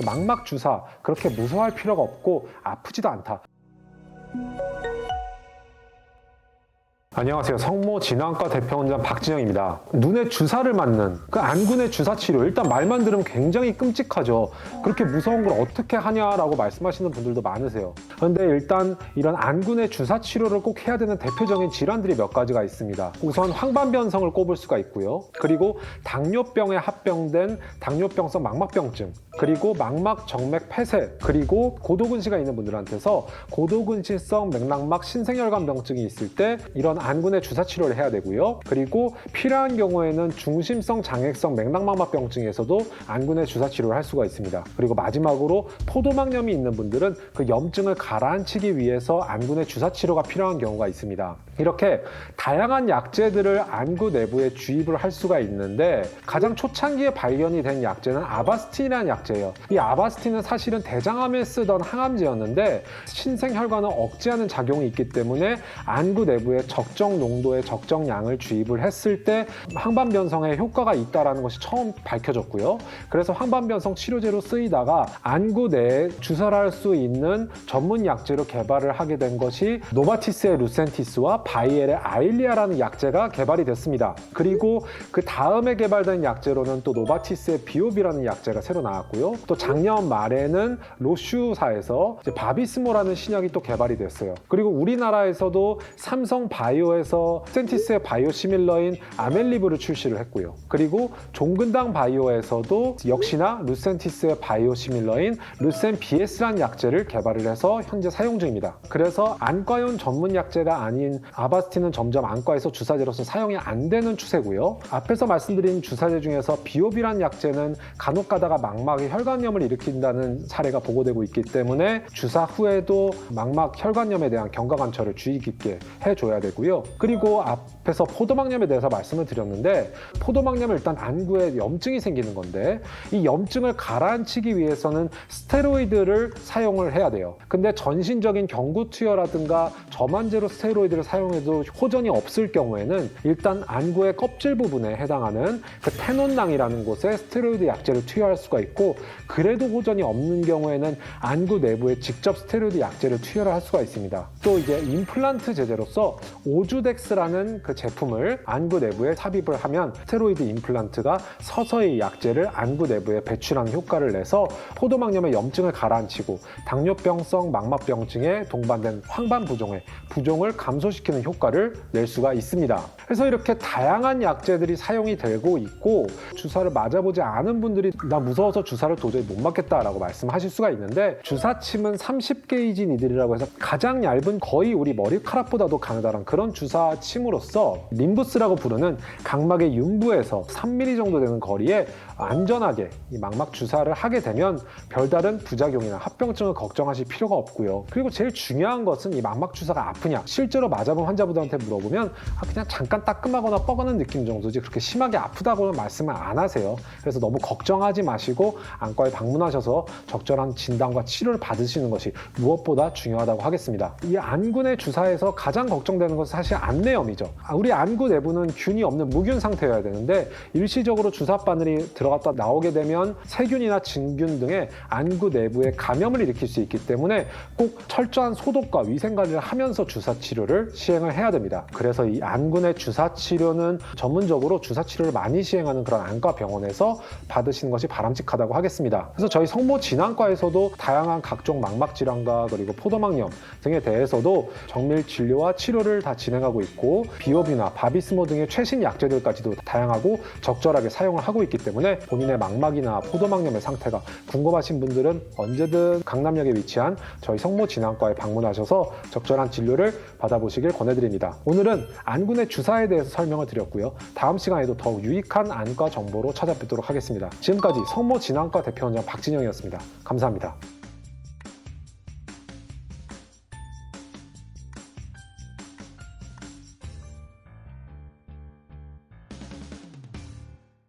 망막 주사 그렇게 무서워할 필요가 없고 아프지도 않다. 안녕하세요. 성모진환과 대표원장 박진영입니다. 눈에 주사를 맞는 그 안군의 주사 치료, 일단 말만 들으면 굉장히 끔찍하죠. 그렇게 무서운 걸 어떻게 하냐라고 말씀하시는 분들도 많으세요. 그런데 일단 이런 안군의 주사 치료를 꼭 해야 되는 대표적인 질환들이 몇 가지가 있습니다. 우선 황반변성을 꼽을 수가 있고요. 그리고 당뇨병에 합병된 당뇨병성 망막병증, 그리고 망막 정맥 폐쇄, 그리고 고도근시가 있는 분들한테서 고도근시성 맥락막 신생혈관병증이 있을 때 이런 안군의 주사 치료를 해야 되고요. 그리고 필요한 경우에는 중심성 장액성 맥락막막병증에서도 안군의 주사 치료를 할 수가 있습니다. 그리고 마지막으로 포도막염이 있는 분들은 그 염증을 가라앉히기 위해서 안군의 주사 치료가 필요한 경우가 있습니다. 이렇게 다양한 약제들을 안구 내부에 주입을 할 수가 있는데 가장 초창기에 발견이 된 약제는 아바스틴이라는 약제예요. 이 아바스틴은 사실은 대장암에 쓰던 항암제였는데 신생혈관을 억제하는 작용이 있기 때문에 안구 내부에 적정 농도의 적정량을 주입을 했을 때 황반변성에 효과가 있다는 것이 처음 밝혀졌고요. 그래서 황반변성 치료제로 쓰이다가 안구 내에 주사를 할 수 있는 전문 약제로 개발을 하게 된 것이 노바티스의 루센티스와 바이엘의 아일리아라는 약제가 개발이 됐습니다. 그리고 그 다음에 개발된 약제로는 또 노바티스의 비오비라는 약제가 새로 나왔고요. 또 작년 말에는 로슈사에서 바비스모라는 신약이 또 개발이 됐어요. 그리고 우리나라에서도 삼성 바이오에서 루센티스의 바이오시밀러인 아멜리브를 출시를 했고요. 그리고 종근당 바이오에서도 역시나 루센티스의 바이오시밀러인 루센 BS라는 약제를 개발을 해서 현재 사용 중입니다. 그래서 안과용 전문 약제가 아닌 아바스틴은 점점 안과에서 주사제로서 사용이 안 되는 추세고요. 앞에서 말씀드린 주사제 중에서 비오비라는 약제는 간혹 가다가 망막에 혈관염을 일으킨다는 사례가 보고되고 있기 때문에 주사 후에도 망막 혈관염에 대한 경과관찰을 주의 깊게 해줘야 되고요. 그리고 앞에서 포도막염에 대해서 말씀을 드렸는데 포도막염은 일단 안구에 염증이 생기는 건데 이 염증을 가라앉히기 위해서는 스테로이드를 사용을 해야 돼요. 근데 전신적인 경구투여라든가 저만제로 스테로이드를 사용해도 호전이 없을 경우에는 일단 안구의 껍질 부분에 해당하는 그 테논낭이라는 곳에 스테로이드 약제를 투여할 수가 있고 그래도 호전이 없는 경우에는 안구 내부에 직접 스테로이드 약제를 투여를 할 수가 있습니다. 또 이제 임플란트 제제로서 오주덱스라는 그 제품을 안구 내부에 삽입을 하면 스테로이드 임플란트가 서서히 약제를 안구 내부에 배출하는 효과를 내서 포도막염의 염증을 가라앉히고 당뇨병성 망막병증에 동반된 황반부종의 부종을 감소시키는 효과를 낼 수가 있습니다. 그래서 이렇게 다양한 약제들이 사용이 되고 있고 주사를 맞아보지 않은 분들이 나 무서워서 주사를 도저히 못 맞겠다라고 말씀하실 수가 있는데 주사침은 30게이지 니들이라고 해서 가장 얇은 거의 우리 머리카락보다도 가느다란 그런 주사침으로써 림부스라고 부르는 각막의 윤부에서 3mm 정도 되는 거리에 안전하게 이 망막 주사를 하게 되면 별다른 부작용이나 합병증을 걱정하실 필요가 없고요. 그리고 제일 중요한 것은 이 망막 주사가 아프냐, 실제로 맞아본 환자분들한테 물어보면 그냥 잠깐 따끔하거나 뻐근한 느낌 정도지 그렇게 심하게 아프다고는 말씀을 안 하세요. 그래서 너무 걱정하지 마시고 안과에 방문하셔서 적절한 진단과 치료를 받으시는 것이 무엇보다 중요하다고 하겠습니다. 이 안군의 주사에서 가장 걱정되는 것은 사실 안내염이죠. 우리 안구 내부는 균이 없는 무균 상태여야 되는데 일시적으로 주사 바늘이 들어갔다 나오게 되면 세균이나 진균 등의 안구 내부에 감염을 일으킬 수 있기 때문에 꼭 철저한 소독과 위생관리를 하면서 주사 치료를 시행을 해야 됩니다. 그래서 이 안군의 주사 치료는 전문적으로 주사 치료를 많이 시행하는 그런 안과 병원에서 받으시는 것이 바람직하다고 하겠습니다. 그래서 저희 성모진환과에서도 다양한 각종 망막 질환과 그리고 포도막염 등에 대해서도 정밀 진료와 치료를 다 진행하고 있고 비오비나 바비스모 등의 최신 약제들까지도 다양하고 적절하게 사용을 하고 있기 때문에 본인의 망막이나 포도막염의 상태가 궁금하신 분들은 언제든 강남역에 위치한 저희 성모진환과에 방문하셔서 적절한 진료를 받아보시길 권해드립니다. 오늘은 안군의 주사에 대해서 설명을 드렸고요. 다음 시간에도 더욱 유익한 안과 정보로 찾아뵙도록 하겠습니다. 지금까지 성모진환과 대표원장 박진영이었습니다. 감사합니다.